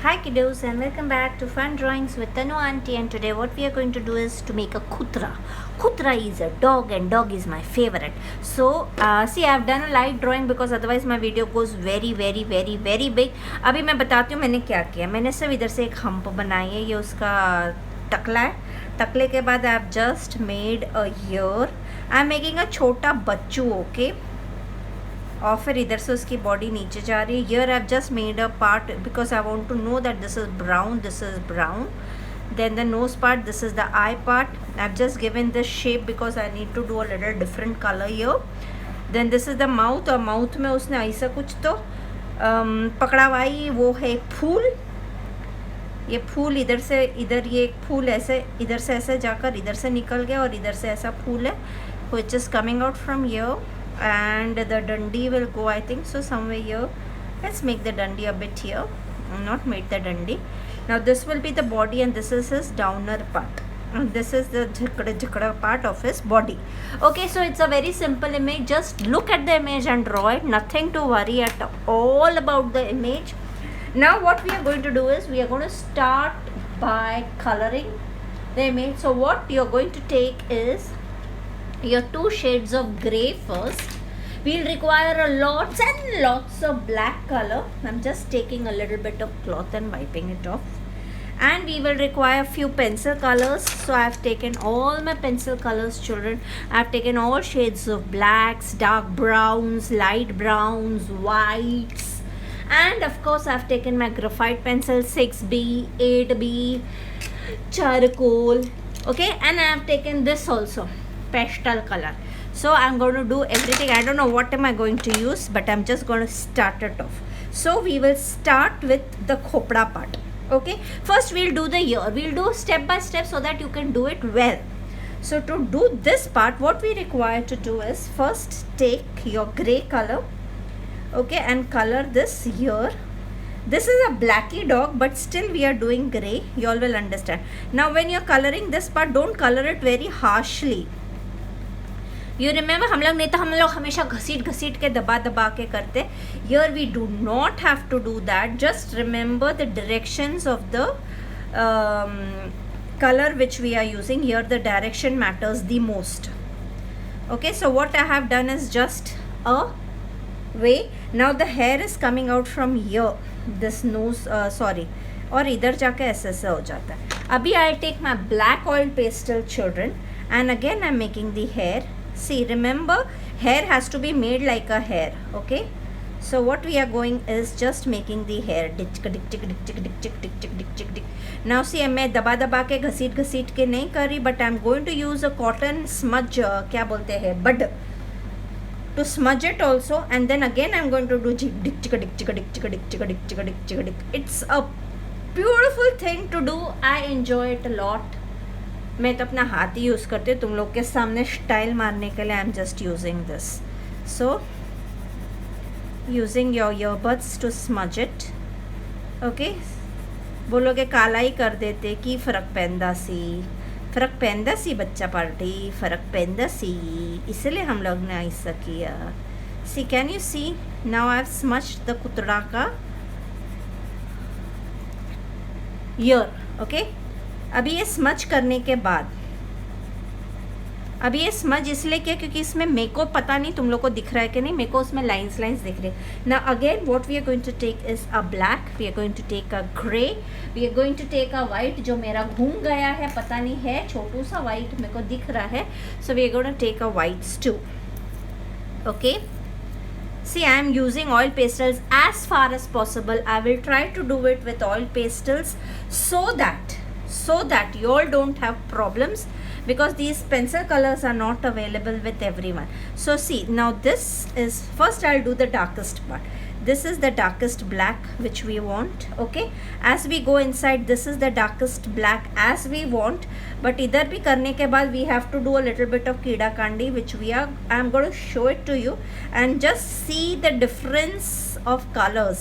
Hi kiddos and welcome back to Fun Drawings with Tanu Auntie, and today what we are going to do is to make a kutra. Kutra is a dog and dog is my favorite. So see, I have done a light drawing because otherwise my video goes very big. अभी मैं बताती हूँ मैंने क्या किया. मैंने सिर्फ इधर से एक हम्प बनाई है, ये उसका टकला है. टकले के बाद I have just made a ear. I am making a छोटा बच्चू, okay? और फिर इधर से उसकी बॉडी नीचे जा रही है. Here I have just made a part because I want to know that this is brown. Then the nose part, this is the eye part. I've just given this shape because I need to do a little different color here. Then this is the mouth, और mouth में उसने ऐसा कुछ तो पकड़ा हुआ है, वो है फूल. ये फूल इधर से इधर, ये एक फूल ऐसे इधर से ऐसे जाकर इधर से निकल गया और इधर से ऐसा फूल है which is coming out from here. And the dandi will go, I think so, somewhere here. Let's make the dandi a bit here. Not made the dandi. Now this will be the body and this is his downer part, and this is the jhakda part of his body. Okay, so it's a very simple image. Just look at the image and draw it. Nothing to worry at all about the image. Now what we are going to do is we are going to start by coloring the image. So what you're going to take is your two shades of gray first. We'll require lots and lots of black color. I'm just taking a little bit of cloth and wiping it off. And we will require a few pencil colors. So I've taken all my pencil colors, children. I've taken all shades of blacks, dark browns, light browns, whites, and of course I've taken my graphite pencil 6B, 8B, charcoal. Okay, and I have taken this also, pastel color. So I'm going to do everything. I don't know what am I going to use, but I'm just going to start it off. So we will start with the khopda part. Okay, first we'll do the ear. We'll do step by step so that you can do it well. So to do this part, what we require to do is first take your gray color, okay, and color this ear. This is a blacky dog, but still we are doing gray. You all will understand. Now when you're coloring this part, don't color it very harshly. You remember, हम लोग हमेशा घसीट के दबा के करते. Here we do not have to do that. Just remember the directions of the color which we are using. Here the direction matters the most. Okay, so what I have done is just a way. Now the hair is coming out from here, this nose, और इधर जाके ऐसे हो जाता है. अभी I take my black oil pastel, children, and again I'm making the hair. See, remember, hair has to be made like a hair. Okay, so what we are going is just making the hair. Now see, मैं दबा के घसीट के नहीं कर रही, but I'm going to use a cotton smudge, क्या बोलते हैं, bud, to smudge it also. And then again I'm going to do it's a beautiful thing to do. I enjoy it a lot. मैं तो अपना हाथ ही use करती हूँ, तुम लोग के सामने स्टाइल मारने के लिए I am just using this. So using your earbuds to smudge it. Okay, बोलोगे काला ही कर देते, की फ़र्क पैंदा सी बच्चा पार्टी, फ़र्क पैंदा सी, इसलिए हम लोग ने ऐसा किया. See, can you see, now I have smudged the कुतड़ा का ईयर. ओके, अभी ये स्मच करने के बाद, अभी ये स्मज इसलिए किया क्योंकि इसमें मेरे को पता नहीं तुम लोग को दिख रहा है कि नहीं, मेरे को उसमें लाइंस दिख रहे हैं. Now again what we are going to take is a black, we are going to take a grey, we are going to take a white, जो मेरा घूम गया है, पता नहीं है, छोटू सा वाइट मेरे को दिख रहा है. So we are going to take a whites too. Okay, see, I am using oil pastels as far as possible. I will try to do it with oil pastels so that you all don't have problems, because these pencil colors are not available with everyone. So see, now this is, first I'll do the darkest part. This is the darkest black which we want. Okay, as we go inside, this is the darkest black as we want, but इधर भी करने के बाद we have to do a little bit of कीड़ा Kandi, which I'm going to show it to you and just see the difference of colors.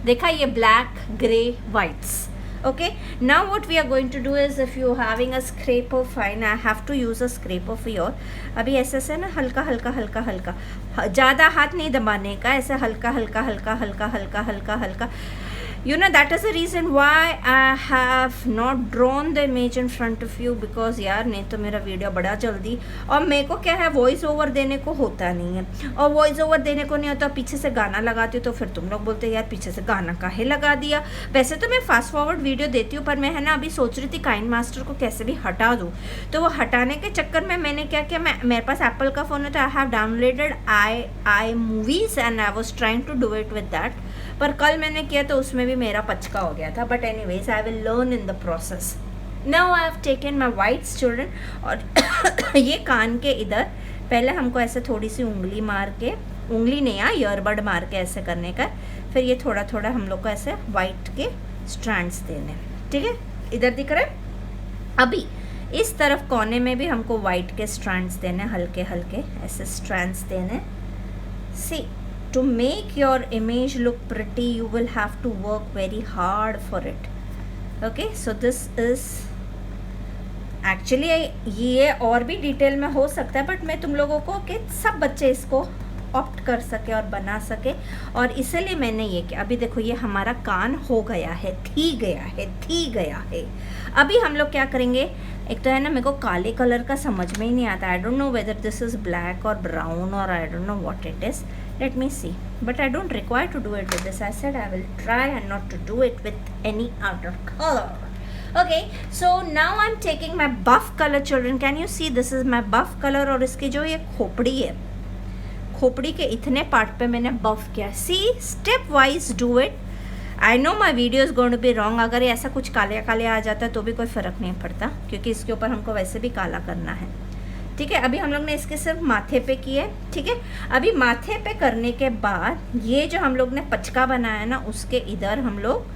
देखा, ये black, gray, whites. Okay, now what we are going to do is, if you having a scraper, fine, I have to use a scraper for your. अभी ऐसे ना हल्का ज़्यादा हाथ नहीं दबाने का, ऐसे हल्का You know, that is the reason why I have not drawn the image in front of you, because यार नहीं तो मेरा वीडियो बड़ा जल्दी, और मेरे को क्या है वॉइस ओवर देने को होता नहीं है, और वॉइस ओवर देने को नहीं होता, पीछे से गाना लगाती हूँ तो फिर तुम लोग बोलते यार पीछे से गाना काहे लगा दिया। वैसे तो मैं फास्ट फॉरवर्ड वीडियो देती हूँ, पर मैं है ना अभी सोच रही थी काइन मास्टर को कैसे भी हटा दूँ, तो वो हटाने के चक्कर में मैंने क्या किया, मेरे पास एप्पल का फ़ोन है तो I have downloaded I movies and I was trying to do it with that, पर कल मैंने किया तो उसमें भी मेरा पचका हो गया था। But anyways I will learn in the process. Now I have taken my whites children, और ये कान के इधर पहले हमको ऐसे थोड़ी सी उंगली मार के, उंगली नहीं यार ईयरबड मार के ऐसे करने का, फिर ये थोड़ा थोड़ा हम लोग को ऐसे वाइट के स्ट्रैंड्स देने, ठीक है, इधर दिख रहा है। अभी इस तरफ कोने में भी हमको वाइट के स्ट्रैंड्स देने, हल्के हल्के ऐसे स्ट्रैंड्स देने। सी, to make your image look pretty you will have to work very hard for it. Okay, so this is actually ये और भी डिटेल में हो सकता है, बट मैं तुम लोगों को कि सब बच्चे इसको ऑप्ट कर सके और बना सके, और इसलिए मैंने ये किया। अभी देखो ये हमारा कान हो गया है, थी गया है। अभी हम लोग क्या करेंगे, एक तो है ना मेरे को काले कलर का समझ में ही नहीं आता, I don't know whether this is black और ब्राउन और I don't know what it is, let me see, but I don't require to do it with this. I said I will try and not to do it with any other color. Okay, so now I'm taking my buff color children. Can you see this is my buff color, और इसकी जो ये खोपड़ी है, खोपड़ी के इतने part पे मैंने बफ किया। See, step wise do it. I know my video is going to be wrong. अगर ऐसा कुछ काले काले आ जाता है तो भी कोई फ़र्क नहीं पड़ता, क्योंकि इसके ऊपर हमको वैसे भी काला करना है, ठीक है। अभी हम लोग ने इसके सिर्फ माथे पे किए, ठीक है। अभी माथे पे करने के बाद ये जो हम लोग ने पचका बनाया ना, उसके इधर हम लोग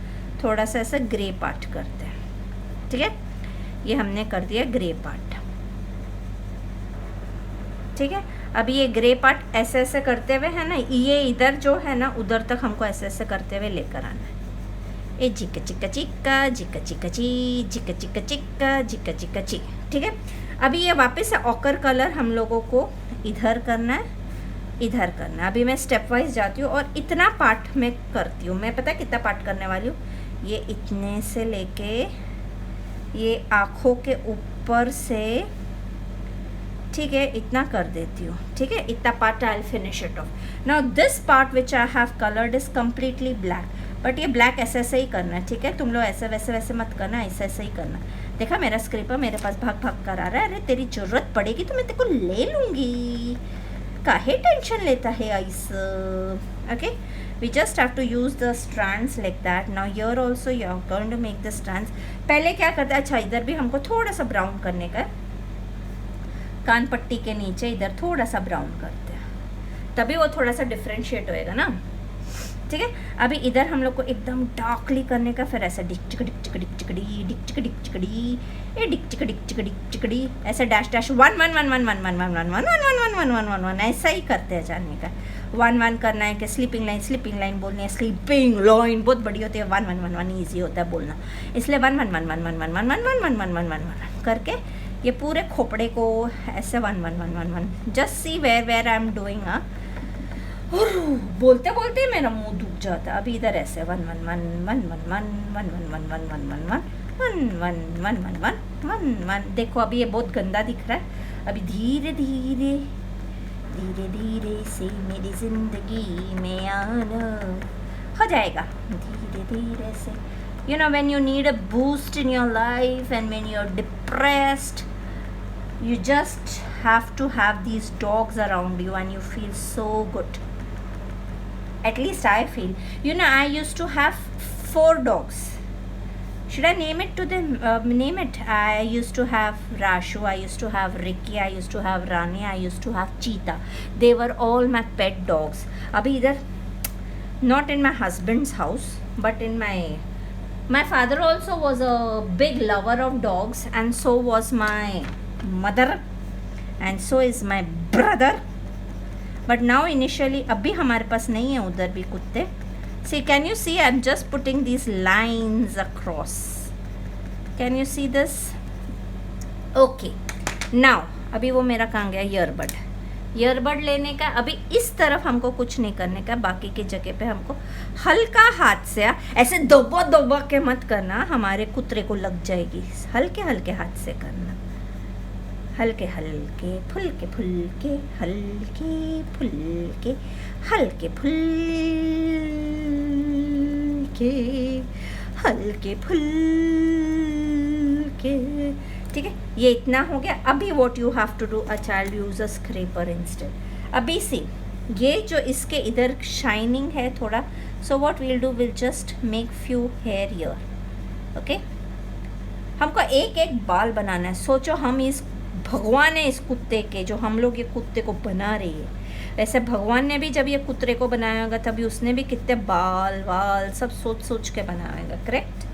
थोड़ा सा ऐसा ग्रे पार्ट करते हैं, ठीक है। ये हमने कर दिया ग्रे पार्ट, ठीक है। अभी ये ग्रे पार्ट ऐसे ऐसे करते हुए है ना, ये इधर जो है ना उधर तक हमको ऐसे ऐसे करते हुए लेकर आना है। ए जिक्का चिक्का चिक्का जिक्का चिक्का ची जिक्का चिक्का चिक्का जिक्का चिक्का ची, ठीक है। अभी ये वापस से ऑकर कलर हम लोगों को इधर करना है, इधर करना है। अभी मैं स्टेप वाइज जाती हूँ और इतना पार्ट मैं करती हूँ। मैं पता है कितना पार्ट करने वाली हूँ, ये इतने से लेके ये आँखों के ऊपर से, ठीक है, इतना कर देती हूँ, ठीक है। इतना part I will finish it of. Now this part which I have coloured is completely black, but ये ब्लैक ऐसे ऐसे ही करना है, ठीक है। तुम लोग ऐसे वैसे वैसे मत करना, ऐसे ऐसे ही करना। देखा मेरा स्क्रीपर मेरे पास भाग भाग कर आ रहा है। अरे तेरी ज़रूरत पड़ेगी तो मैं तेरे को ले लूँगी, काहे टेंशन लेता है ice. Okay, we just have to use the strands like that. Now here also you are going to make the strands. पहले क्या करते हैं, अच्छा इधर भी हमको थोड़ा सा ब्राउन करने का है, कान पट्टी के नीचे इधर थोड़ा सा ब्राउन करते हैं, तभी वो थोड़ा सा डिफ्रेंशिएट होएगा ना, ठीक है। अभी इधर हम लोग को एकदम डार्कली करने का, फिर ऐसा डिक चिक डिक चिक डिक चिकड़ी डिक चिक डिक चिकड़ी ए डिक चिक डिक चिक डिक चिकड़ी, ऐसा डैश डैश 1 1 1 1 1 1 1 1 1 1 1 1 1 1 ऐसा ही करते हैं जाने का। 1 1 करना है कि स्लीपिंग लाइन बोलनी है, स्लीपिंग लाइन बहुत बड़ी होती है, 1 1 1 1 ईजी होता है बोलना, इसलिए 1 1 1 1 1 1 1 1 1 1 1 1 1 करके ये पूरे खोपड़े को ऐसे 1 1 1 1 1 just see where I am doing. बोलते बोलते मेरा मुंह दुख जाता है। अभी इधर ऐसे 1 1 1 1 1 1 1 1 1 1 1 1 1 1 1 1 1 1 1। देखो अभी ये बहुत गंदा दिख रहा है। अभी धीरे धीरे धीरे धीरे से मेरी जिंदगी में आना हो जाएगा, धीरे धीरे से। You know, when you need a boost in your life and when you're depressed, you just have to have these dogs around you and you feel so good. At least I feel. You know, I used to have 4 dogs. Should I name it to them? Name it. I used to have Rashu, I used to have Ricky, I used to have Rani, I used to have Cheetah. They were all my pet dogs. Abhi idhar, not in my husband's house, but in my father also was a big lover of dogs, and so was my mother, and so is my brother. But now initially अभी हमारे पास नहीं है उधर भी कुत्ते। See, can you see? I'm just putting these lines across. Can you see this? Okay. Now अभी वो मेरा कहाँ गया ईयरबड। ईयरबड लेने का। अभी इस तरफ हमको कुछ नहीं करने का, बाकी की जगह पे हमको हल्का हाथ से, ऐसे दबा दबा के मत करना, हमारे कुतरे को लग जाएगी। हल्के हल्के हाथ से करना, हल्के हल्के फुल्के फुल्के, हल्के फुल्के, हल्के फुल्के, हल्के फुल्के। ठीक है, ये इतना हो गया। अभी what you have to do, a child use a scraper instead. अभी सी, ये जो इसके इधर शाइनिंग है थोड़ा, so what we'll do, will just make few hair here. Okay, हमको एक एक बाल बनाना है। सोचो हम इस भगवान है इस कुत्ते के, जो हम लोग ये कुत्ते को बना रही है, वैसे भगवान ने भी जब ये कुत्ते को बनाया होगा तभी उसने भी कितने बाल वाल सब सोच सोच के बनाया होगा, correct?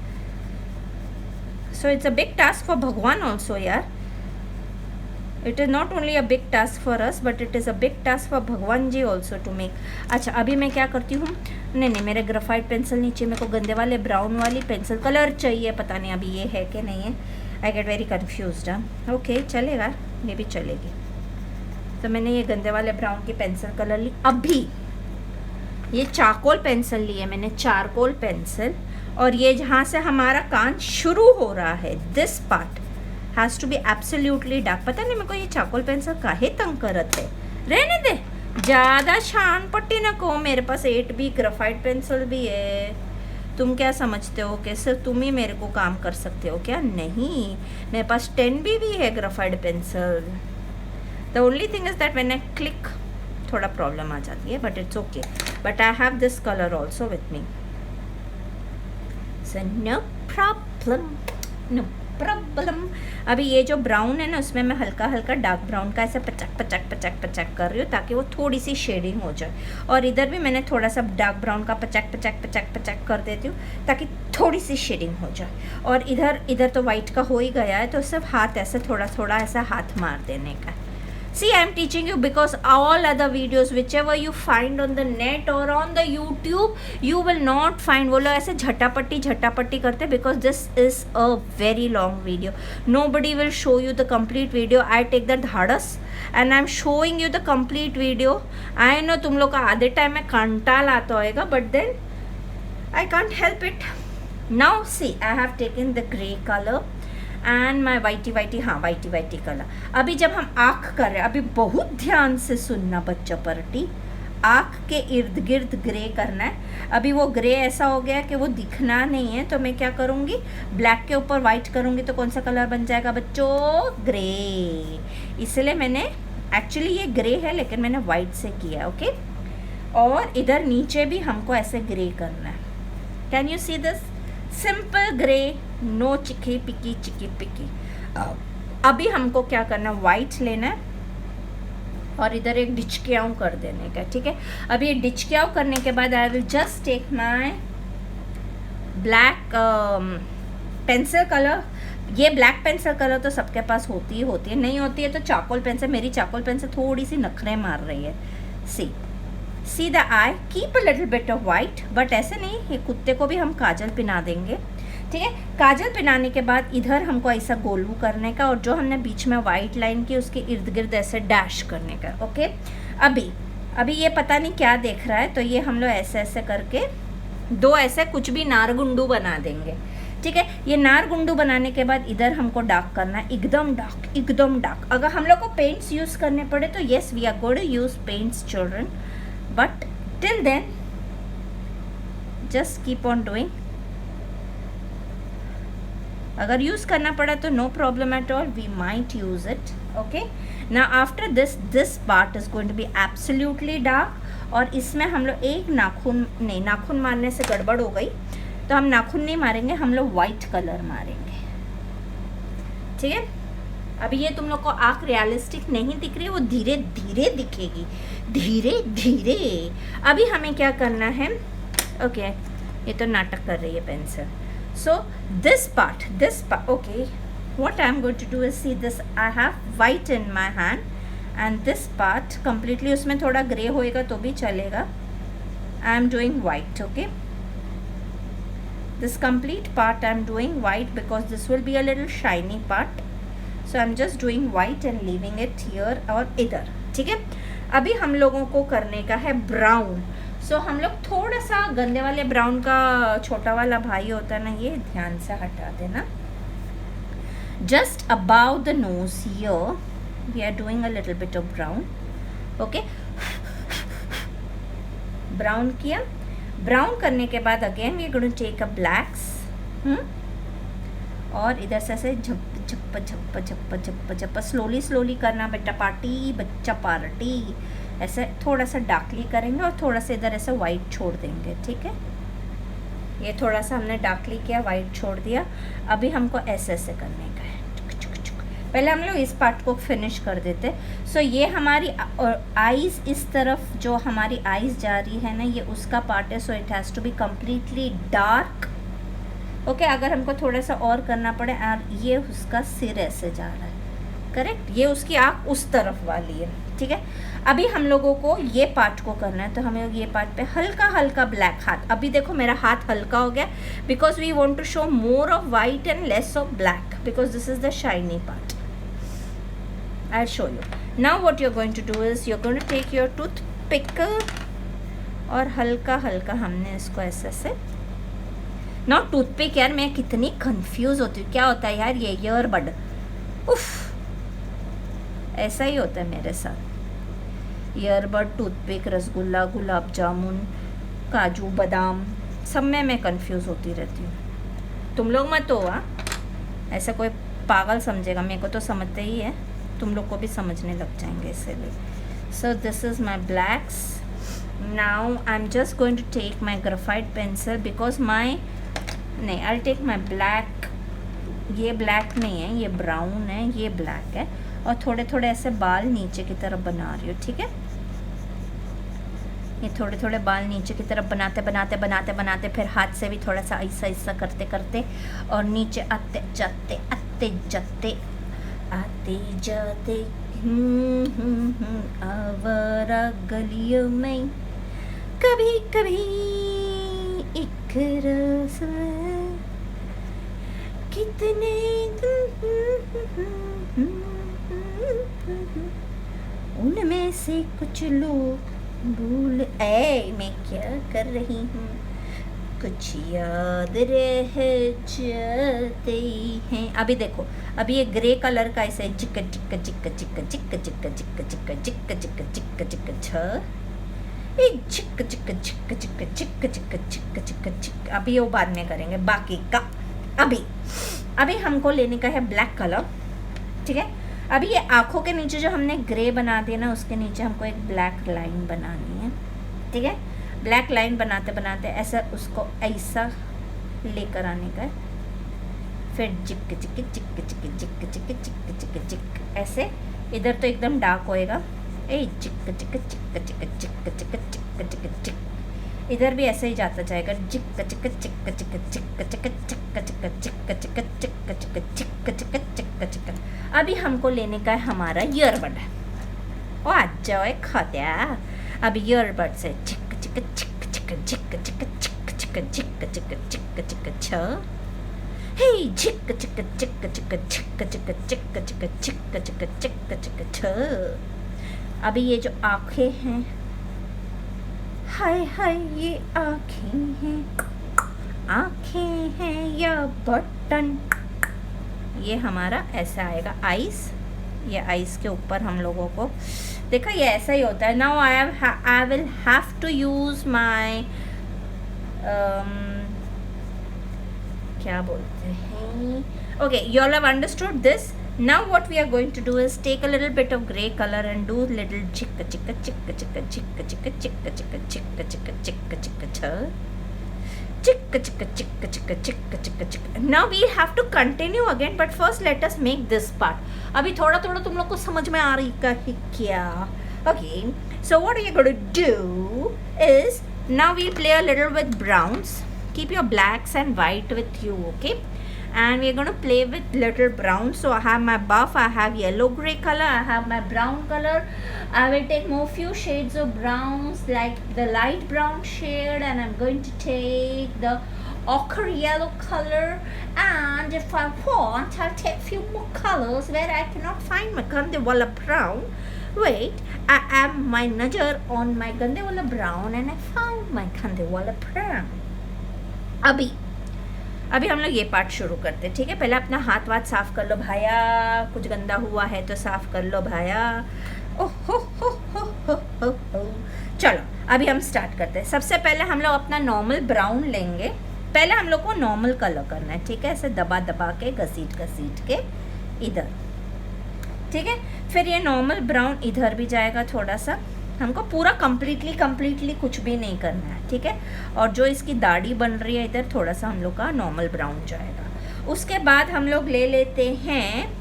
So it's a big task for भगवान ऑल्सो यार। It is not only a big task for us, but it is a big task for भगवान जी ऑल्सो टू मेक। अच्छा, अभी मैं क्या करती हूँ, नहीं मेरे ग्राफाइट पेंसिल नीचे, मेरे को गंदे वाले ब्राउन वाली पेंसिल कलर चाहिए, पता नहीं अभी ये है कि नहीं है। I get very confused. Okay, चलेगा, ये भी चलेगी। तो मैंने ये गंदे वाले ब्राउन की पेंसिल कलर ली। अभी ये चारकोल पेंसिल ली है मैंने, चारकोल पेंसिल। और ये जहाँ से हमारा कान शुरू हो रहा है, this part has to be absolutely dark. पता नहीं मेरे को ये चारकोल पेंसिल काहे तंग करत है, रहने दे, ज़्यादा शान पट्टी न को। मेरे पास 8B ग्राफाइट पेंसिल भी है। तुम क्या समझते हो कि सिर्फ तुम ही मेरे को काम कर सकते हो क्या? नहीं, मेरे पास 10B भी है graphite pencil. The only thing is that when I click थोड़ा प्रॉब्लम आ जाती है, but it's okay. But I have this colour also with me, so no problem, no problem. अभी ये जो ब्राउन है ना, उसमें मैं हल्का हल्का डार्क ब्राउन का ऐसे पचक पचक पचक पचक कर रही हूँ, ताकि वो थोड़ी सी शेडिंग हो जाए। और इधर भी मैंने थोड़ा सा डार्क ब्राउन का पचक पचक पचक पचक कर देती हूँ, ताकि थोड़ी सी शेडिंग हो जाए। और इधर तो वाइट का हो ही गया है, तो सिर्फ हाथ ऐसे थोड़ा थोड़ा ऐसा हाथ मार देने का। See, I am teaching you because all other videos, whichever you find on the net or on the YouTube, you will not find, वो लोग ऐसे झटापट्टी करते, because this is a very long video. Nobody will show you the complete video. I take that धाड़स and I'm showing you the complete video. I know तुम लोग का आधे time में कंटाल आता होएगा, but then I can't help it. Now see, I have taken the grey color and my whitey, हाँ whitey colour. अभी जब हम आँख कर रहे हैं, अभी बहुत ध्यान से सुनना बच्चा परटी, आँख के इर्द गिर्द ग्रे करना है। अभी वो ग्रे ऐसा हो गया कि वो दिखना नहीं है, तो मैं क्या करूँगी, ब्लैक के ऊपर वाइट करूँगी, तो कौन सा कलर बन जाएगा बच्चों? ग्रे। इसलिए मैंने एक्चुअली ये ग्रे है, लेकिन मैंने वाइट से किया, ओके। और इधर नीचे भी हमको ऐसे ग्रे करना है। Can you see this? Simple grey, no चिकी पिकी। अभी हमको क्या करना, वाइट लेना है और इधर एक डिचकियाँ कर देने का, ठीक है। अभी ये डिचकियाँ करने के बाद I will just take my black pencil colour. ये ब्लैक पेंसिल कलर तो सबके पास होती है, नहीं होती है तो चारकोल पेंसिल। मेरी चारकोल पेंसिल थोड़ी सी नखरे मार रही है। See the eye, keep a little bit of white, but ऐसे नहीं, ये कुत्ते को भी हम काजल पिना देंगे, ठीक है। काजल पिनाने के बाद इधर हमको ऐसा गोलू करने का, और जो हमने बीच में वाइट लाइन की उसके इर्द गिर्द ऐसे डैश करने का, ओके। अभी ये पता नहीं क्या देख रहा है, तो ये हम लोग ऐसे ऐसे करके दो ऐसे कुछ भी नारगुंडू बना देंगे, ठीक है। ये नारगुंडू बनाने के बाद इधर हमको डार्क करना है, एकदम डार्क। अगर हम लोग को पेंट्स यूज़ करने पड़े तो yes, we are going to use paints children, but till then just keep on doing. अगर यूज़ करना पड़ा तो no problem at all, we might use it, okay. Now after this part is going to be absolutely dark, और इसमें हम लोग एक नाखून मारने से गड़बड़ हो गई, तो हम नाखून नहीं मारेंगे, हम लोग वाइट कलर मारेंगे, ठीक है। अभी ये तुम लोग को आँख रियलिस्टिक नहीं दिख रही है, वो धीरे धीरे दिखेगी, धीरे। अभी हमें क्या करना है, ओके, ये तो नाटक कर रही है pencil. So this part, okay, what I am going to do is, see this, I have white in my hand and this part completely, उसमें थोड़ा ग्रे होएगा तो भी चलेगा, I am doing white, okay. This complete part I am doing white because this will be a little shiny part, so I am just doing white and leaving it here और इधर, ठीक है। अभी हम लोगों को करने का है ब्राउन। सो हम लोग थोड़ा सा गंदे वाले ब्राउन का छोटा वाला भाई होता है ना, ये ध्यान से हटा देना। Just about the nose here we are doing a little bit of brown. Okay, brown किया। ब्राउन करने के बाद again we are going to take a blacks, और इधर से ऐसे झप झप झप झप झप झप स्लोली स्लोली करना बेटा पार्टी, बच्चा पार्टी। ऐसे थोड़ा सा डार्कली करेंगे और थोड़ा सा इधर ऐसे वाइट छोड़ देंगे, ठीक है। ये थोड़ा सा हमने डार्कली किया, वाइट छोड़ दिया। अभी हमको ऐसे ऐसे करने का है। पहले हम लोग इस पार्ट को फिनिश कर देते। सो ये हमारी आईज, इस तरफ जो हमारी आईज जा रही है ना, ये उसका पार्ट है। So it has to be completely dark. Okay, अगर हमको थोड़ा सा और करना पड़े, और ये उसका सिर ऐसे जा रहा है, करेक्ट, ये उसकी आँख उस तरफ वाली है, ठीक है। अभी हम लोगों को ये पार्ट को करना है, तो हमें ये पार्ट पे हल्का हल्का ब्लैक हाथ। अभी देखो मेरा हाथ हल्का हो गया, because we want to show more of white and less of black, because this is the shiny part. I show you now what you are going to do is you are going to take your toothpick, और हल्का हल्का हमने इसको ऐसे से, not toothpick यार, मैं कितनी कंफ्यूज होती हूँ, क्या होता है यार ये ईयरबड, उफ, ऐसा ही होता है मेरे साथ। ईयरबड, टूथपिक, रसगुल्ला, गुलाब जामुन, काजू बादाम, सब में मैं कंफ्यूज होती रहती हूँ। तुम लोग मत हो, ऐसा कोई पागल समझेगा, मेरे को तो समझते ही है, तुम लोग को भी समझने लग जाएंगे इसीलिए। So this is my blacks. Now I am just going to take my graphite pencil, because my, नहीं, आई टेक माई ब्लैक। ये ब्लैक नहीं है, ये ब्राउन है, ये ब्लैक है, और थोड़े थोड़े ऐसे बाल नीचे की तरफ बना रही हूँ, ठीक है। ये थोड़े थोड़े बाल नीचे की तरफ बनाते बनाते बनाते बनाते, फिर हाथ से भी थोड़ा सा ऐसा ऐसा करते करते, और नीचे आते जाते आते जाते आते जाते, आवारा गलियों में कभी कभी एक रस कितने उनमें से कुछ लोग भूल, मैं क्या कर रही हूँ, कुछ याद रह जाते हैं। अभी देखो, अभी ये ग्रे कलर का ऐसे चिक्का चिक्का चिक्का चिक्का चिक्का चिक्का चिक्का चिक्का चिक्का चिक्का चिक्का चिक्का छ, एक चिक्का चिक्का चिक्का चिक्का चिक्का चिक्का चिक्का चिक्का चिक्का। अभी वो बाद में करेंगे बाकी का। अभी हमको लेने का है ब्लैक कलर, ठीक है। अभी ये आँखों के नीचे जो हमने ग्रे बना दिया ना, उसके नीचे हमको एक ब्लैक लाइन बनानी है, ठीक है। ब्लैक लाइन बनाते बनाते ऐसा उसको ऐसा लेकर आने का है, फिर चिक चिक चिक चिक चिक चिक चिक चिक चिक ऐसे। इधर तो एकदम डार्क होएगा, ए चिक चिक चिक चिक चिक चिक चिक चिक चिक। इधर भी ऐसे ही जाता जाएगा, चिक चिक चिक चिक चिक चिक चिक चिक चिक चिक चिक चिक चिक चिक। अभी हमको लेने का है हमारा ईयरबड, ओ आ जाओ खाद्या। अभी ईयरबड से चिक चिक चिक चिक चिक चिक चिक चिक चिक चिक चिक चिक छ, हे चिक चिक चिक चिक चिक चिक चिक चिक चिक चिक चिक चिक छ। अभी ये जो आँखें हैं, हाय हाय ये आँखें हैं या बटन, ये हमारा ऐसा आएगा आइस। ये आइस के ऊपर हम लोगों को देखा, ये ऐसा ही होता है। Now I will have to use my क्या बोलते हैं, okay, you all have understood this. Now what we are going to do is take a little bit of gray color and do little chicka chicka chicka chicka chicka chicka chicka chicka chicka chicka chicka chicka cha, chicka chicka chicka chicka chicka chicka chicka. Now we have to continue again, but first let us make this part. अभी थोड़ा थोड़ा तुम लोग को समझ में आ रही का है क्या? Okay, so what we are going to do is now we play a little with browns. Keep your blacks and white with you, okay? And we're going to play with little brown. So I have my buff, I have yellow gray color, I have my brown color. I will take more few shades of browns, like the light brown shade, and I'm going to take the ochre yellow color, and if I want I'll take few more colors where I cannot find my Kandewala brown. Wait, I am my नजर on my गंदे वाला brown and I found my गंदे वाला brown. अभी हम लोग ये part शुरू करते हैं, ठीक है। पहले अपना हाथ वाथ साफ कर लो भाया, कुछ गंदा हुआ है तो साफ कर लो भाया। ओह हो। चलो अभी हम स्टार्ट करते हैं। सबसे पहले हम लोग अपना नॉर्मल ब्राउन लेंगे। पहले हम लोग को नॉर्मल कलर करना है, ठीक है, ऐसे दबा दबा के घसीट के इधर, ठीक है। फिर ये नॉर्मल ब्राउन इधर भी जाएगा थोड़ा सा। हमको पूरा कम्प्लीटली कुछ भी नहीं करना है, ठीक है। और जो इसकी दाढ़ी बन रही है इधर, थोड़ा सा हम लोग का नॉर्मल ब्राउन जाएगा। उसके बाद हम लोग ले लेते हैं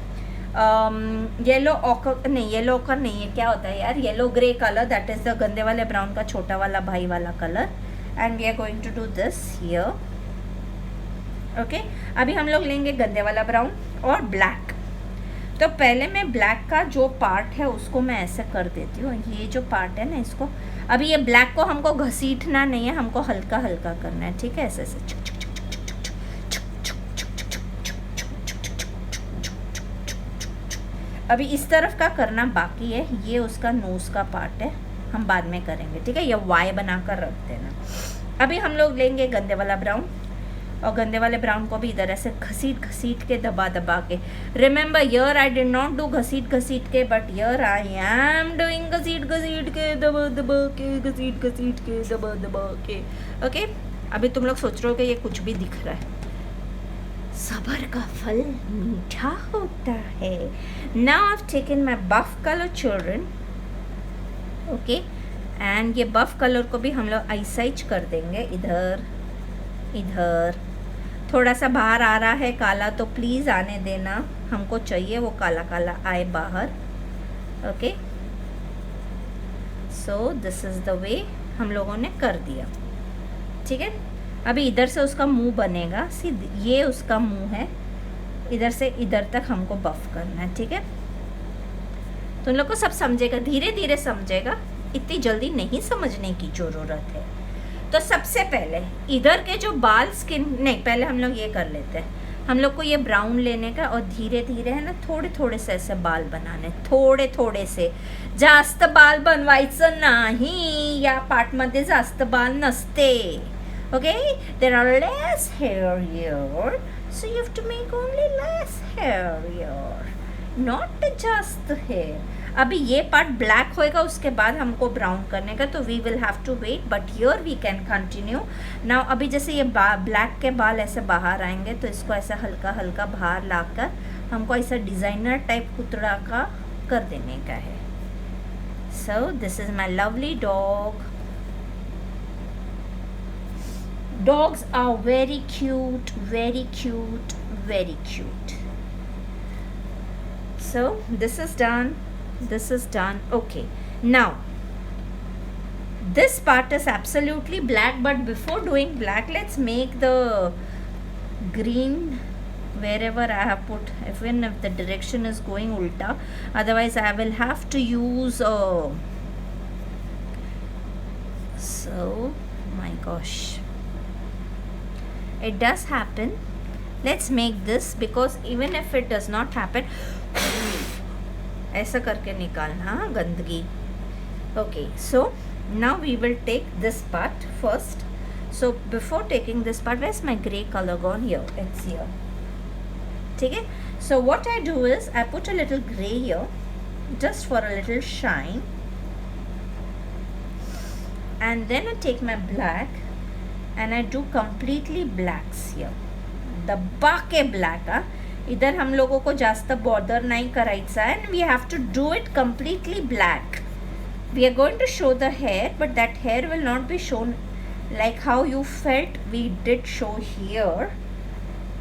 येलो ऑकर नहीं है, क्या होता है यार, yellow grey colour, that is the गंदे वाले ब्राउन का छोटा वाला भाई वाला कलर। And we are going to do this here, okay. अभी हम लोग लेंगे गंदे वाला ब्राउन और ब्लैक। तो पहले मैं ब्लैक का जो पार्ट है उसको मैं ऐसे कर देती हूँ। ये जो पार्ट है ना, इसको अभी ये ब्लैक को हमको घसीटना नहीं है, हमको हल्का हल्का करना है, ठीक है, ऐसे ऐसे। अभी इस तरफ का करना बाकी है, ये उसका नोज का पार्ट है, हम बाद में करेंगे, ठीक है। ये वाई बनाकर रख देना। अभी हम लोग लेंगे गंदे वाला ब्राउन और गंदे वाले ब्राउन को भी इधर ऐसे घसीट के दबा के। Remember here I did not do घसीट के, but here I am doing घसीट के दबा के, घसीट के दबा के, ओके। अभी तुम लोग सोच रहे हो कि ये कुछ भी दिख रहा है, सबर का फल मीठा होता है। Now I have taken my buff colour children, okay. And ये बफ कलर को भी हम लोग आइसाइज कर देंगे, इधर थोड़ा सा बाहर आ रहा है काला, तो प्लीज़ आने देना, हमको चाहिए वो काला काला आए बाहर, okay. So this is the way हम लोगों ने कर दिया, ठीक है। अभी इधर से उसका मुंह बनेगा, ये उसका मुंह है, इधर से इधर तक हमको बफ करना है, ठीक है। तो उन लोग को सब समझेगा, धीरे धीरे समझेगा, इतनी जल्दी नहीं समझने की ज़रूरत है। तो सबसे पहले इधर के जो बाल स्किन नहीं, पहले हम लोग ये कर लेते हैं। हम लोग को ये ब्राउन लेने का और धीरे धीरे है ना, थोड़े से ऐसे बाल बनाने, थोड़े से, जास्त बाल बनवायचं नाही, या पार्ट मध्ये जास्त बाल नसते, okay, there are less hair here, so you have to make only less hair here, not just hair. अभी ये पार्ट ब्लैक होएगा, उसके बाद हमको ब्राउन करने का, तो we will have to wait, but here we can continue now. अभी जैसे ये ब्लैक के बाल ऐसे बाहर आएंगे, तो इसको ऐसा हल्का हल्का बाहर लाकर हमको ऐसा डिज़ाइनर टाइप पुतड़ा का कर देने का है। सो this is my lovely dog. Dogs are very cute. So this is done. Okay, now this part is absolutely black, but before doing black, let's make the green wherever I have put, even if the direction is going ulta, otherwise I will have to use so my gosh, it does happen. Let's make this, because even if it does not happen, ऐसा करके निकालना गंदगी, okay। So now we will take this part first. So before taking this part, where's my gray color gone? Here, it's here, ठीक है। So what I do is I put a little gray here just for a little shine, and then I take my black and I do completely blacks here, दबा के black। इधर हम लोगों को जास्त border नहीं करायचा है, and we have to do it completely black. We are going to show the hair, but that hair will not be shown like how you felt we did show here.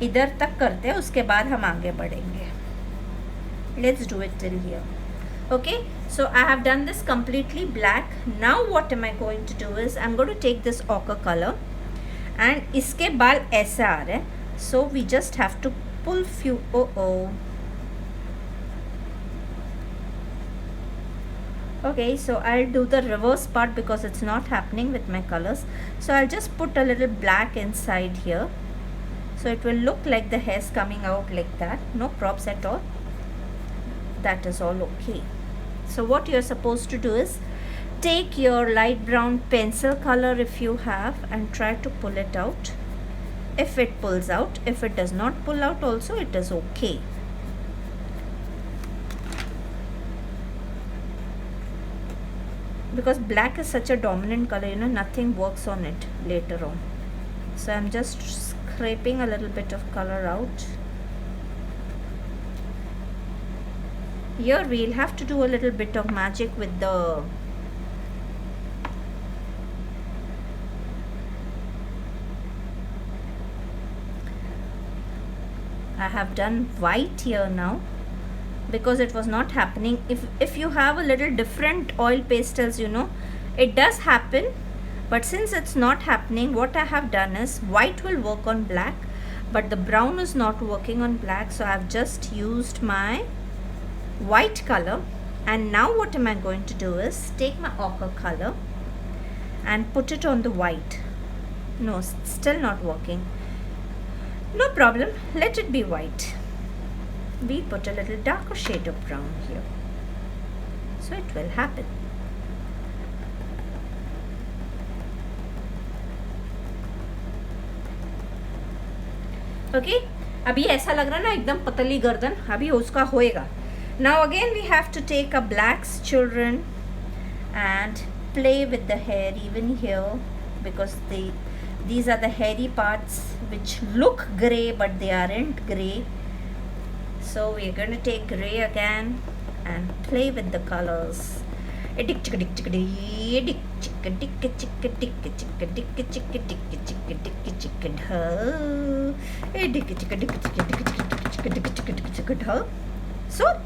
इधर तक करते हैं, उसके बाद हम आगे बढ़ेंगे। Let's do it till here. Okay, so I have done this completely black. Now what am I going to do is I'm going to take this ochre color, and इसके बाल ऐसे आ रहे हैं, so we just have to pull few, okay, so I'll do the reverse part because it's not happening with my colors. So I'll just put a little black inside here, so it will look like the hair's coming out like that, no props at all, that is all okay. So what you're supposed to do is take your light brown pencil color if you have and try to pull it out. If it pulls out, if it does not pull out also, it is okay. Because black is such a dominant color, you know, nothing works on it later on. So I'm just scraping a little bit of color out. Here we'll have to do a little bit of magic with the I have done white here now because it was not happening. If you have a little different oil pastels, you know, it does happen, but since it's not happening, what I have done is white will work on black, but the brown is not working on black, so I've just used my white color. And now what am I going to do is take my ochre color and put it on the white. No, still not working. No problem, let it be white. We put a little darker shade of brown here, so it will happen. Okay, अभी ऐसा लग रहा है ना एकदम पतली गर्दन, अभी उसका होएगा. Now again we have to take a black children and play with the hair even here, because these are the hairy parts which look grey but they aren't grey. So we're going to take grey again and play with the colors. So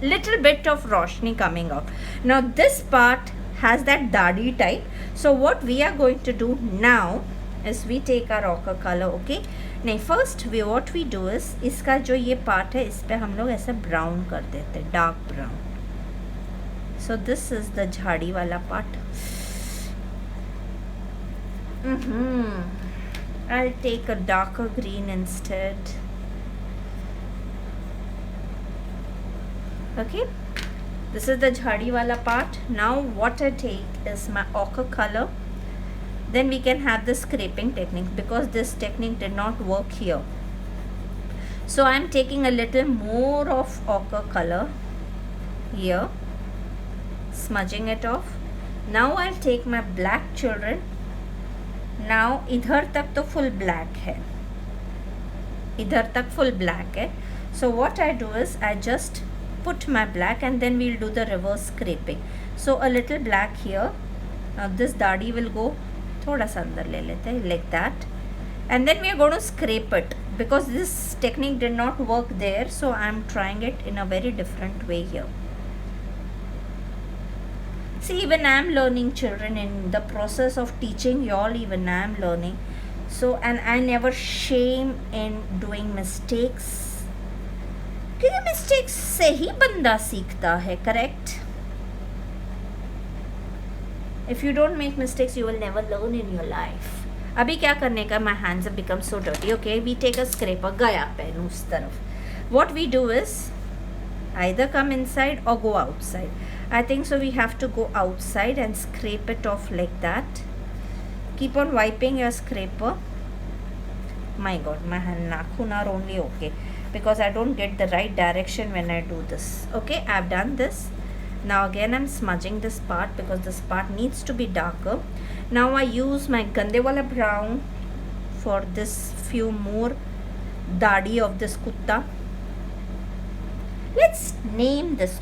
little bit of roshni coming out. Now this part has that dadi type. So what we are going to do now is we take our ochre color. Okay, नहीं, first what we do is इसका जो ये part है इस पे हम लोग ऐसे brown कर देते हैं, dark brown. So this is the झाड़ी वाला part. I'll take a darker green instead. Okay, this is the झाड़ी वाला part. Now what I take is my ochre color. Then we can have the scraping technique, because this technique did not work here. So I am taking a little more of ochre color here, smudging it off. Now I'll take my black children. Now इधर तक तो full black है, इधर तक full black है. So what I do is I just put my black and then we'll do the reverse scraping. So a little black here. Now this dadi will go थोड़ा सा अंदर ले लेते हैं, like that, and then we are going to scrape it, because this technique did not work there, so I am trying it in a very different way here. See, even I am learning, children, in the process of teaching you all, even I am learning. So, and I never shame in doing mistakes, क्योंकि mistakes से ही बंदा सीखता है, correct? If you don't make mistakes, you will never learn in your life. अभी क्या करने का? My hands have become so dirty. Okay, we take a scraper. गया पेन उस तरफ. What we do is either come inside or go outside. I think so we have to go outside and scrape it off like that. Keep on wiping your scraper. My God, my hand nakhun are only okay, because I don't get the right direction when I do this. Okay, I've done this. Now again I'm smudging this part, because this part needs to be darker. Now I use my gande wala brown for this few more dadi of this kutta. Let's name this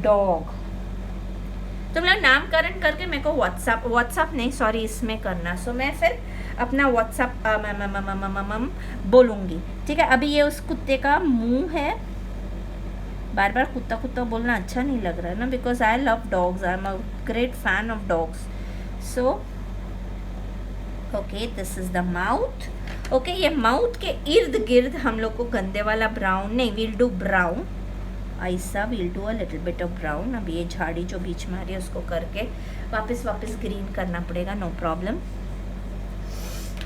dog. तुम लोग नामकरण करके मेरे को WhatsApp नहीं, sorry, इसमें करना. सो मैं फिर अपना व्हाट्सएप बोलूँगी, ठीक है? अभी ये उस कुत्ते का मुंह है. बार बार कुत्ता कुत्ता बोलना अच्छा नहीं लग रहा है ना, because I love dogs, I am a great fan of dogs. So okay, this is the mouth. Okay, ये माउथ के इर्द गिर्द हम लोग को गंदे वाला ब्राउन नहीं, वील डू ब्राउन. ऐसा we'll do a little bit of brown. अब ये झाड़ी जो बीच में आ रही है उसको करके वापस ग्रीन करना पड़ेगा, no problem.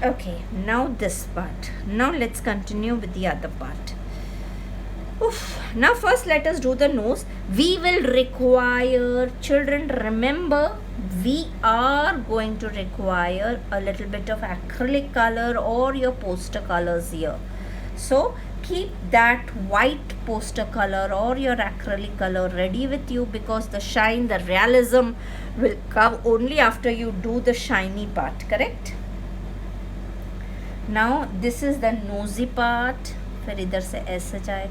Okay, now this part. Now let's continue with the other part. Oof. Now first let us do the nose. We will require, children remember, we are going to require a little bit of acrylic color or your poster colors here. So keep that white poster color or your acrylic color ready with you, because the shine, the realism will come only after you do the shiny part, correct? Now this is the nosy part. फिर इधर से ऐसे जाए,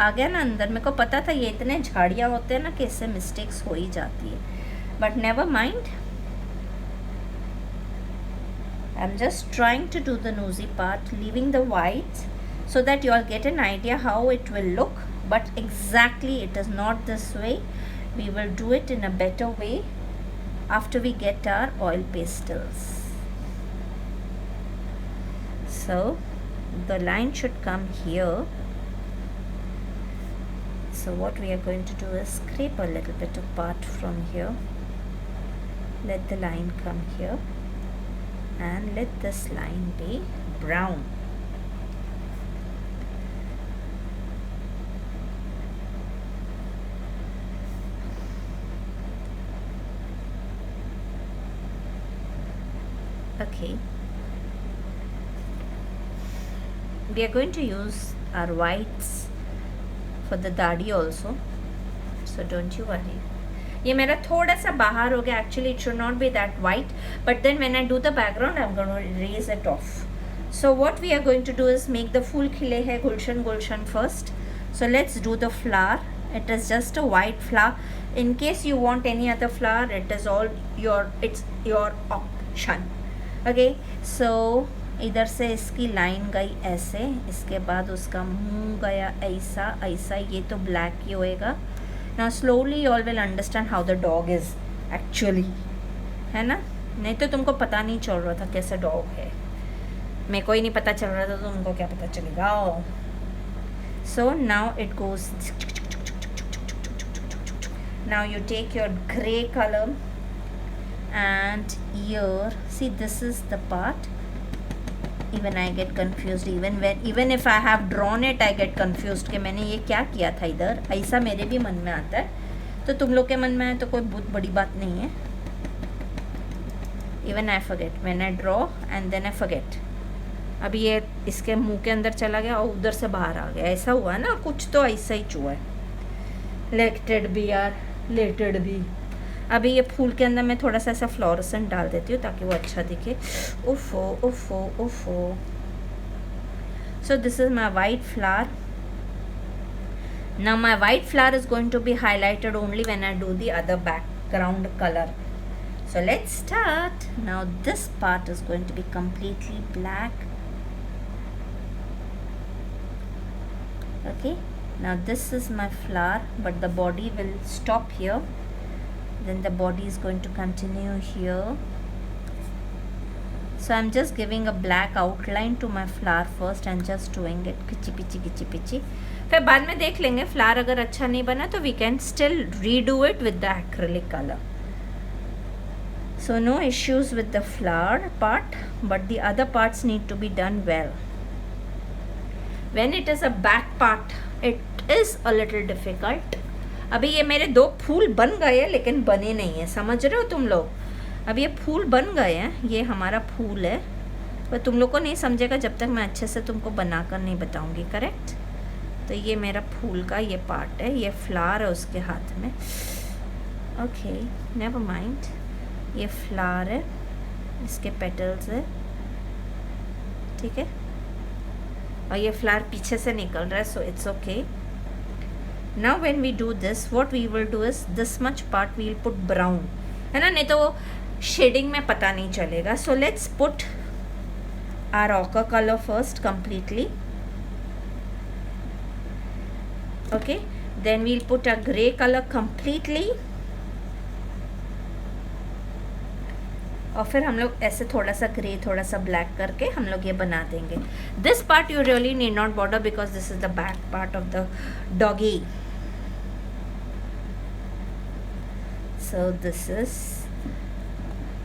आ गया ना अंदर. मेरे को पता था ये इतने झाड़ियाँ होते हैं ना कि इससे मिस्टेक्स हो ही जाती है, but never mind. I am just trying to do the nosy part, leaving the white so that you all get an idea how it will look, but exactly it is not this way. We will do it in a better way after we get our oil pastels. So the line should come here. So what we are going to do is scrape a little bit of part from here, let the line come here, and let this line be brown. Okay, we are going to use our whites for the dadi also, so don't you worry. ये मेरा थोड़ा सा बाहर हो गया, actually it should not be that white, but then when I do the background I'm going to erase it off. So what we are going to do is make the फूल खिले है gulshan gulshan first. So let's do the flower. It is just a white flower. In case you want any other flower, it is all it's your option. Okay, so इधर से इसकी line गई ऐसे, इसके बाद उसका मुंह गया ऐसा ऐसा, ये तो ब्लैक ही होएगा. Now slowly you all will understand how the dog is actually, है ना? नहीं तो तुमको पता नहीं चल रहा था कैसा डॉग है. मेरे को ही नहीं पता चल रहा था, तो तुमको क्या पता चलेगा. So now it goes. Now you take your grey colour and here, see, this is the part. Even I get confused, even if I have drawn it, I get confused कि मैंने ये क्या किया था इधर. ऐसा मेरे भी मन में आता है, तो तुम लोग के मन में आए तो कोई बहुत बड़ी बात नहीं है. Even I forget when I draw and then I forget. अभी ये इसके मुंह के अंदर चला गया और उधर से बाहर आ गया, ऐसा हुआ ना, कुछ तो ऐसा ही चुआ है. लेटेड भी यार, लेटेड भी. अभी ये फूल के अंदर मैं थोड़ा सा ऐसा फ्लोरेसेंट डाल देती हूँ ताकि वो अच्छा दिखे. उफो उफो उफो. So this is my white flower. Now my white flower is going to be highlighted only when I do the other background colour. So let's start. Now this part is going to be completely black. Okay, now this is my flower, but the body will stop here. Then the body is going to continue here. So I'm just giving a black outline to my flower first and just doing it किची peachy. फिर बाद में देख लेंगे, flower अगर अच्छा नहीं बना तो we can still redo it with the acrylic color. So no issues with the flower part, but the other parts need to be done well. When it is a back part, it is a little difficult. अभी ये मेरे 2 फूल बन गए हैं लेकिन बने नहीं हैं, समझ रहे हो तुम लोग? अब ये फूल बन गए हैं, ये हमारा फूल है, पर तुम लोग को नहीं समझेगा जब तक मैं अच्छे से तुमको बनाकर नहीं बताऊंगी, करेक्ट? तो ये मेरा फूल का ये पार्ट है, ये फ्लावर है उसके हाथ में. Okay, never mind. ये फ्लावर है, इसके पेटल्स है, ठीक है, और ये फ्लावर पीछे से निकल रहा है, so it's okay. Now when we do this, what we will do is this much part we will put brown, है ना, नहीं तो वो शेडिंग में पता नहीं चलेगा. So let's put our ochre color first completely. Okay, then we'll put a grey color completely. और फिर हम लोग ऐसे थोड़ा सा ग्रे थोड़ा सा ब्लैक करके हम लोग ये बना देंगे. This part you really need not border because this is the back part of the doggy. So this is,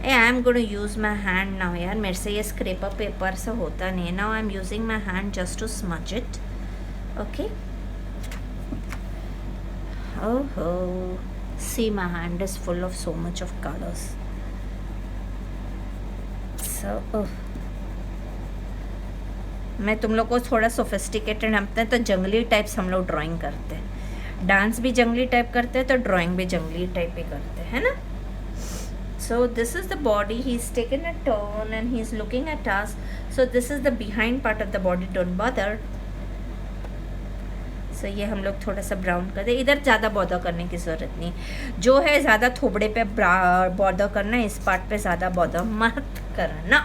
I am going to use my hand now यार, मेरे से ये scraper paper से होता नहीं है. Now I am using my hand just to smudge it. Okay. Oh, see, my hand is full of so much of colors. So, मैं तुम लोग को थोड़ा सोफिस्टिकेटेड, हम तो जंगली टाइप्स हम लोग ड्राइंग करते हैं, डांस भी जंगली टाइप करते हैं तो ड्राइंग भी जंगली टाइप ही करते हैं ना. So this is the body. He's taken a turn and he's looking at us. So this is the behind part of the body. Don't bother. So ये हम लोग थोड़ा सा ब्राउन कर दे. इधर ज़्यादा बॉदर करने की ज़रूरत नहीं, जो है ज़्यादा थोबड़े पे बॉदर करना, इस पार्ट पे ज़्यादा बॉदर मत करना.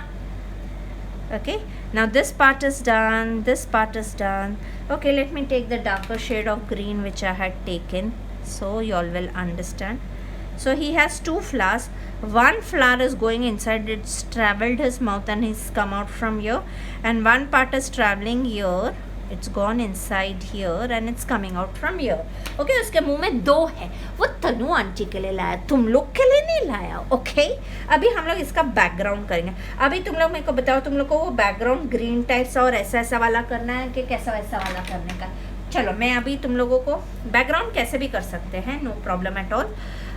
Okay, now this part is done, this part is done. Okay, let me take the darker shade of green which I had taken, so you all will understand. So he has two flowers. One flower is going inside, it's traveled his mouth and he's come out from here, and one part is traveling here, it's gone inside here and it's coming out from here. Okay, उसके मुंह में दो है, वो तनु aunty के लिए लाया, तुम लोग के लिए नहीं लाया. ओके, अभी हम लोग इसका बैकग्राउंड करेंगे. अभी तुम लोग मेरे को बताओ, तुम लोग को वो बैकग्राउंड ग्रीन टाइप्स और ऐसा ऐसा वाला करना है कि कैसा वैसा वाला करने का. चलो, मैं अभी तुम लोगों को बैकग्राउंड कैसे भी कर सकते हैं, no problem at all.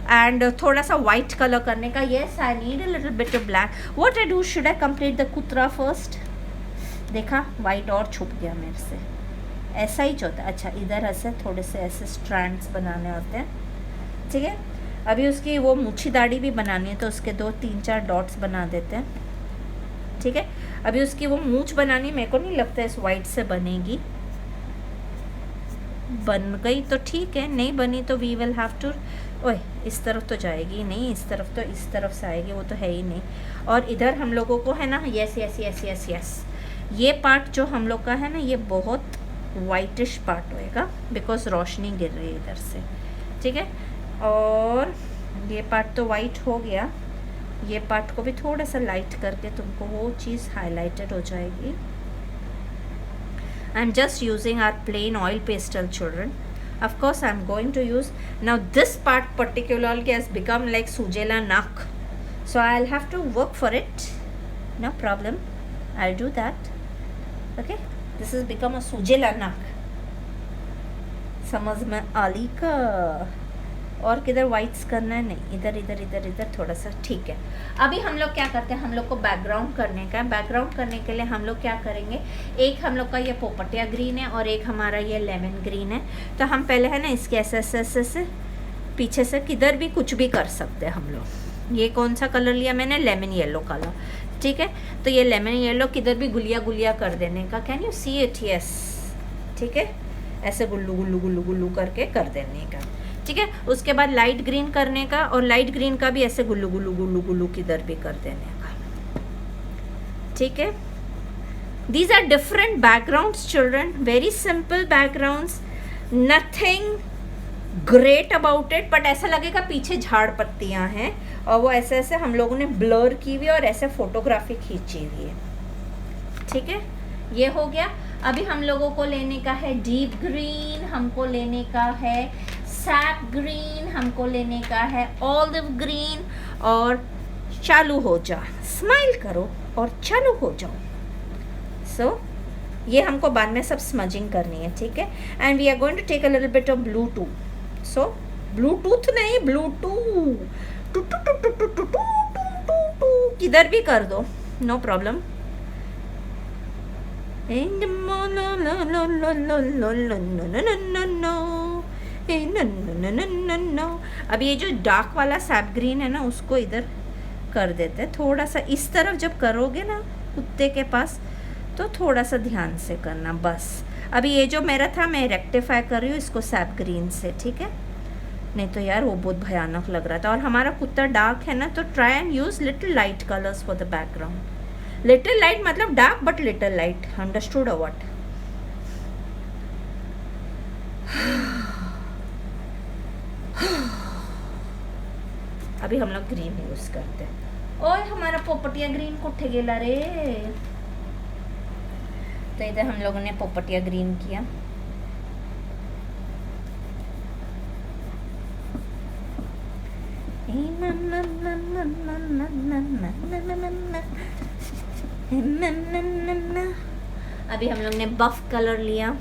And थोड़ा सा वाइट कलर करने का. Yes, I need a little bit of black. What I do, should I complete the कुतरा फर्स्ट. देखा, वाइट और छुप गया मेरे से, ऐसा ही होता है. अच्छा, इधर ऐसे थोड़े से ऐसे स्ट्रैंड्स बनाने होते हैं. ठीक है, अभी उसकी वो मूछी दाढ़ी भी बनानी है तो उसके 2-3-4 डॉट्स बना देते हैं. ठीक है, अभी उसकी वो मूछ बनानी, मेरे को नहीं लगता इस वाइट से बनेगी. बन गई तो ठीक है, नहीं बनी तो वी विल हैव टू. ओए, इस तरफ तो जाएगी नहीं, इस तरफ तो इस तरफ से आएगी, वो तो है ही नहीं. और इधर हम लोगों को है ना, yes yes yes yes yes, ये पार्ट जो हम लोग का है ना, ये बहुत वाइटिश पार्ट होएगा बिकॉज रोशनी गिर रही है इधर से. ठीक है, और ये पार्ट तो वाइट हो गया, ये पार्ट को भी थोड़ा सा लाइट करके तुमको वो चीज़ हाईलाइटेड हो जाएगी. I am just using our plain oil pastel, children. Of course I am going to use, now this part particularly has become like Sujela Nak, so I'll have to work for it. No problem, I'll do that. Okay, this has become a Sujela Nak. समझ में आली का. और किधर whites करना है, नहीं, इधर इधर इधर इधर थोड़ा सा. ठीक है, अभी हम लोग क्या करते हैं, हम लोग को बैकग्राउंड करने का है. बैकग्राउंड करने के लिए हम लोग क्या करेंगे, एक हम लोग का ये पोपटिया ग्रीन है और एक हमारा ये लेमन ग्रीन है. तो हम पहले है ना इसके ऐसे ऐसे ऐसे से पीछे से किधर भी कुछ भी कर सकते हैं हम लोग. ये कौन सा कलर लिया मैंने, लेमन येलो कलर. ठीक है, तो ये लेमन येलो किधर भी गुलिया गुलिया कर देने का. Can you see it, yes. ठीक है, ऐसे गुल्लू गुल्लू गुल्लू गुल्लू करके कर देने का. ठीक है, उसके बाद लाइट ग्रीन करने का, और लाइट ग्रीन का भी ऐसे गुल्लू गुल्लू गुल्लू गुल्लू किधर भी कर देने का. ठीक है, these are different backgrounds children, very simple backgrounds, nothing great about it. But ऐसा लगेगा पीछे झाड़ पत्तियां हैं और वो ऐसे ऐसे हम लोगों ने ब्लर की हुई और ऐसे फोटोग्राफी खींची हुई है. ठीक है, ये हो गया. अभी हम लोगों को लेने का है डीप ग्रीन, हमको लेने का है सैप ग्रीन, हमको लेने का है ऑलिव ग्रीन. और चालू हो जा, स्माइल करो और चालू हो जाओ. सो ये हमको बाद में सब स्मजिंग करनी है. ठीक है, and we are going to take a little bit of blue too. So Bluetooth नहीं, ब्लू टू, टू टू टू टू टू टू टू टू किधर भी कर दो, नो प्रॉब्लम. अब ये जो डार्क वाला सैप ग्रीन है ना, उसको इधर कर देते हैं थोड़ा सा. इस तरफ जब करोगे ना कुत्ते के पास, तो थोड़ा सा ध्यान से करना बस. अभी ये जो मेरा था मैं रेक्टिफाई कर रही हूँ इसको सैप ग्रीन से. ठीक है, नहीं तो यार वो बहुत भयानक लग रहा था. और हमारा कुत्ता डार्क है ना, तो try and use little light colours for the background. Little light मतलब dark but little light, understood or what. अभी हम लोग ग्रीन यूज करते हैं. और हमारा पोपटिया ग्रीन कुठे गेला रे. तो इधर हम लोगों ने पोपटिया ग्रीन किया. अभी हम लोग ने बफ कलर लिया.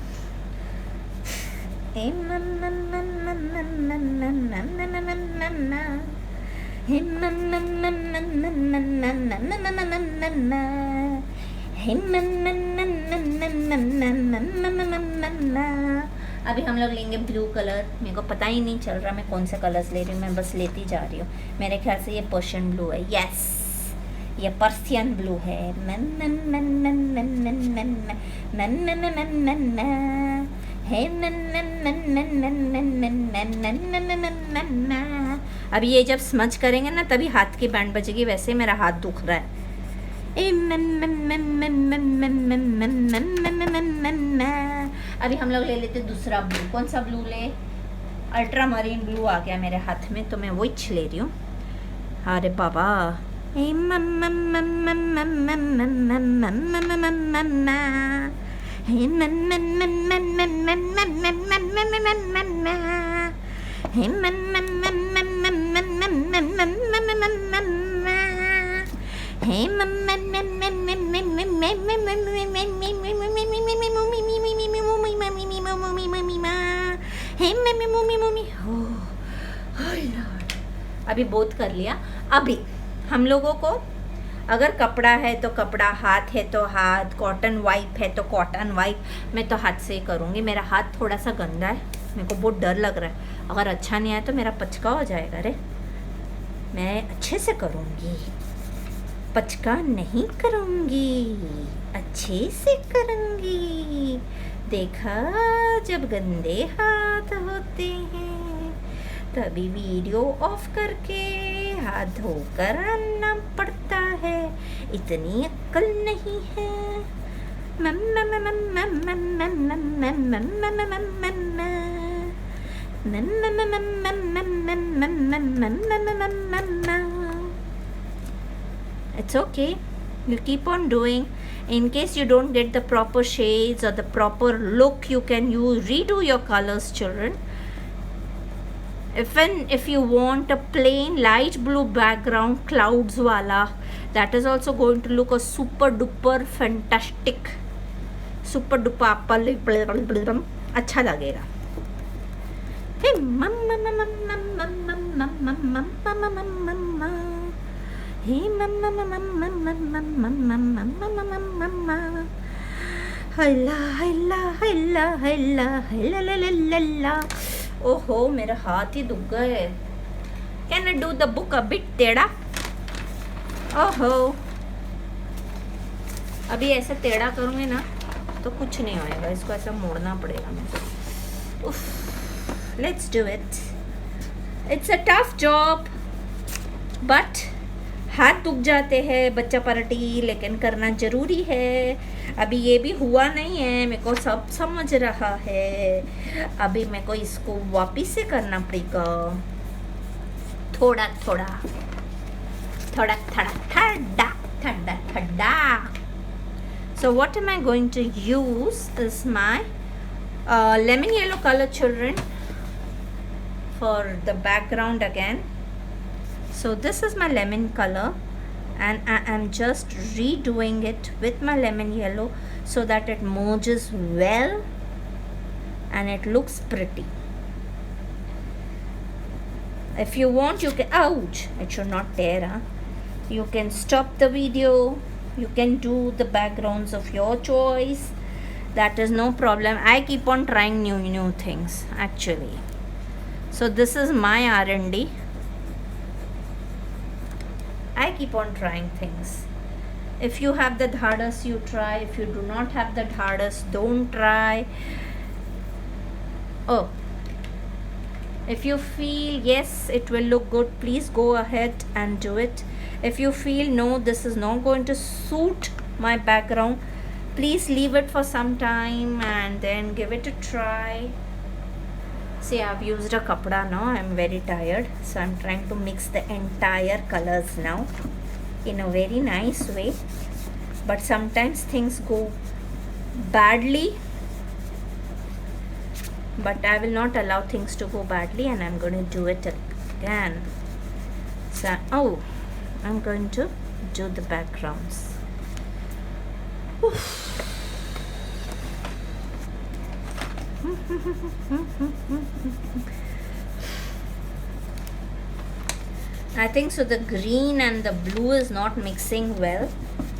अभी हम लोग लेंगे ब्लू कलर. मेरे को पता ही नहीं चल रहा मैं कौन से कलर्स ले रही हूँ, मैं बस लेती जा रही हूँ. मेरे ख्याल से ये पर्शियन ब्लू है. यस, ये पर्सियन ब्लू है. अभी ये जब स्मच करेंगे ना तभी हाथ की बैंड बजेगी. वैसे मेरा हाथ दुख रहा है. अभी हम लोग ले लेते दूसरा ब्लू. कौन सा ब्लू ले? अल्ट्रा मरीन ब्लू आ गया मेरे हाथ में तो मैं वो ले रही हूँ. अरे बाबा, अभी बहुत कर लिया. अभी हम लोगों को अगर कपड़ा है तो कपड़ा, हाथ है तो हाथ, कॉटन वाइप है तो कॉटन वाइप. मैं तो हाथ से ही करूँगी. मेरा हाथ थोड़ा सा गंदा है, मेरे को बहुत डर लग रहा है. अगर अच्छा नहीं आया तो मेरा पचका हो जाएगा. रे मैं अच्छे से करूँगी, पचका नहीं करूँगी, अच्छे से करूँगी. देखा, जब गंदे हाथ होते हैं तभी वीडियो ऑफ करके हाथ धोकर आना पड़ता है. इतनी अक्ल नहीं है. It's okay. You keep on doing. In case you don't get the proper shades or the proper look, you can redo your colors, children. If you want a plain light blue background, clouds wala, that is also going to look a super duper fantastic, super duper अच्छा लगेगा. ओहो, मेरा हाथ ही दुख गए. Can I do the book a bit टेढ़ा? ओहो, अभी ऐसे टेढ़ा करूँगी ना तो कुछ नहीं होएगा. इसको ऐसा मोड़ना पड़ेगा मुझे. Let's do it. It's a tough job but हाथ दुख जाते हैं बच्चा पार्टी, लेकिन करना ज़रूरी है. अभी ये भी हुआ नहीं है, मेरे को सब समझ रहा है. अभी मेरे को इसको वापिस से करना पड़ेगा. थोड़ा थोड़ा थोड़ा थोड़ा ठंडा ठंडा ठंडा. So what am I going to use is my lemon yellow color, children, for the background again. So this is my lemon color and I am just redoing it with my lemon yellow so that it merges well and it looks pretty. If you want, you can, ouch, it should not tear, huh? You can stop the video. You can do the backgrounds of your choice. That is no problem. I keep on trying new things actually. So this is my R&D. I keep on trying things. If you have the dhadas, you try. If you do not have the dhadas, don't try. Oh, if you feel yes, it will look good, please go ahead and do it. If you feel no, this is not going to suit my background, please leave it for some time and then give it a try. See, I've used a kapda now. I'm very tired, so I'm trying to mix the entire colors now in a very nice way. But sometimes things go badly, but I will not allow things to go badly, and I'm going to do it again. So, oh, I'm going to do the backgrounds. Oof. I think so the green and the blue is not mixing well.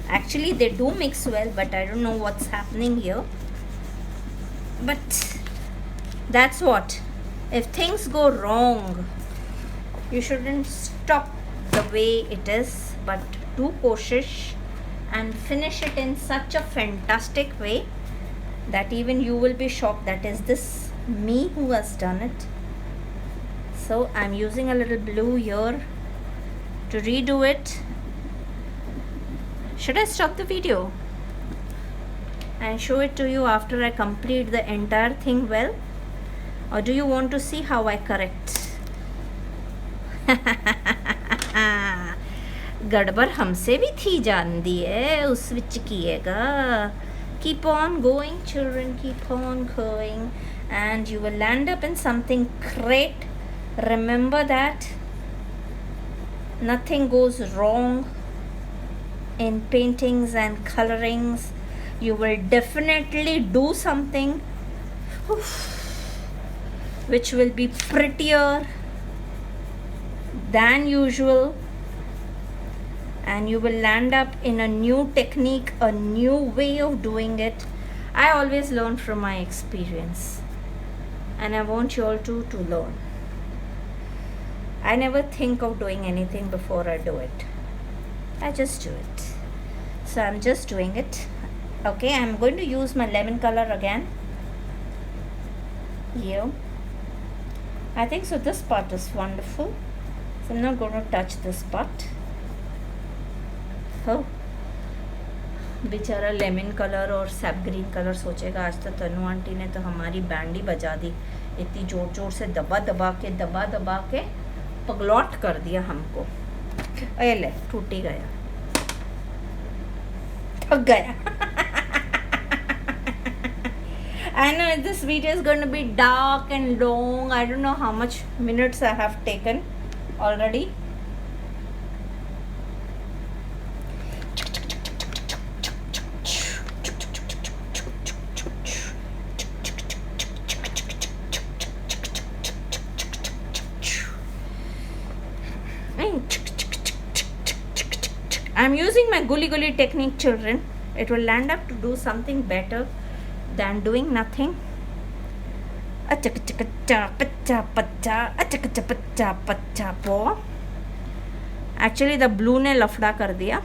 Actually they do mix well, but I don't know what's happening here. But that's what, if things go wrong, you shouldn't stop the way it is, but do koshish and finish it in such a fantastic way that even you will be shocked that is this me who has done it. So I'm using a little blue here to redo it. Should I stop the video and show it to you after I complete the entire thing well, or do you want to see how I correct? गड़बड़ हमसे भी थी जानदी है, उस विच किएगा. Keep on going children, keep on going, and you will land up in something great. Remember that nothing goes wrong in paintings and colorings. You will definitely do something which will be prettier than usual, and you will land up in a new technique, a new way of doing it. I always learn from my experience, and I want you all to learn. I never think of doing anything before I do it. I just do it. So I'm just doing it. Okay, I'm going to use my lemon color again. Here. I think so this part is wonderful. So I'm not going to touch this part. Oh, बेचारा lemon colour और SAP green colour सोचेगा आज तो तनु aunty ने तो हमारी band ही बजा दी, इतनी जोर जोर से दबा दबा के पगलौट कर दिया हमको. अरे ले, टूट ही गया, थक गया. I know this video is going to be dark and long. I don't know how much minutes I have taken already. I'm using my gully technique, children. It will land up to do something better than doing nothing. Actually the blue ने लफड़ा कर दिया.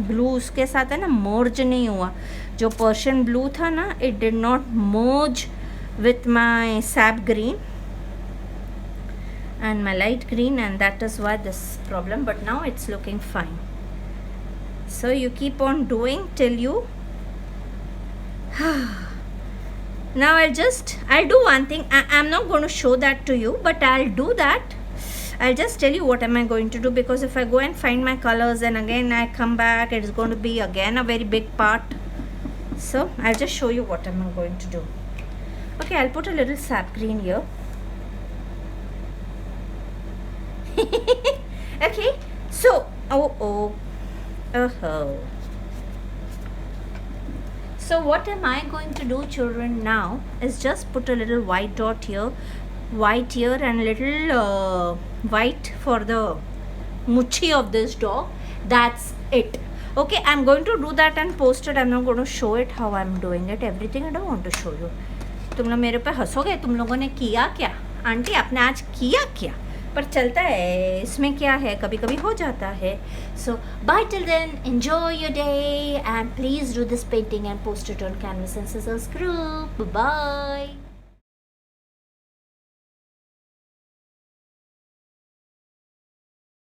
Blue उसके साथ है ना मर्ज नहीं हुआ. जो पर्शियन ब्लू था ना, it did not merge with my sap green and my light green, and that is why this problem. But now it's looking fine. So you keep on doing till you now I'll do one thing. I'm not going to show that to you, but I'll do that. I'll just tell you what am I going to do, because if I go and find my colors and again I come back, it's going to be again a very big part. So I'll just show you what am I going to do. Okay, I'll put a little sap green here. Okay, so so what am I going to do, children, now is just put a little white dot here, white here, and little white for the muchi of this dog. That's it. Okay, I'm going to do that and post it. I'm not going to show it how I'm doing it. Everything I don't want to show you. तुम लोग मेरे पे हंसोगे, तुम लोगों ने किया क्या aunty, आपने आज किया क्या, पर चलता है, इसमें क्या है, कभी कभी हो जाता है. So bye till then, enjoy your day and please do this painting and post it on Canvas and Scissors group. Bye bye.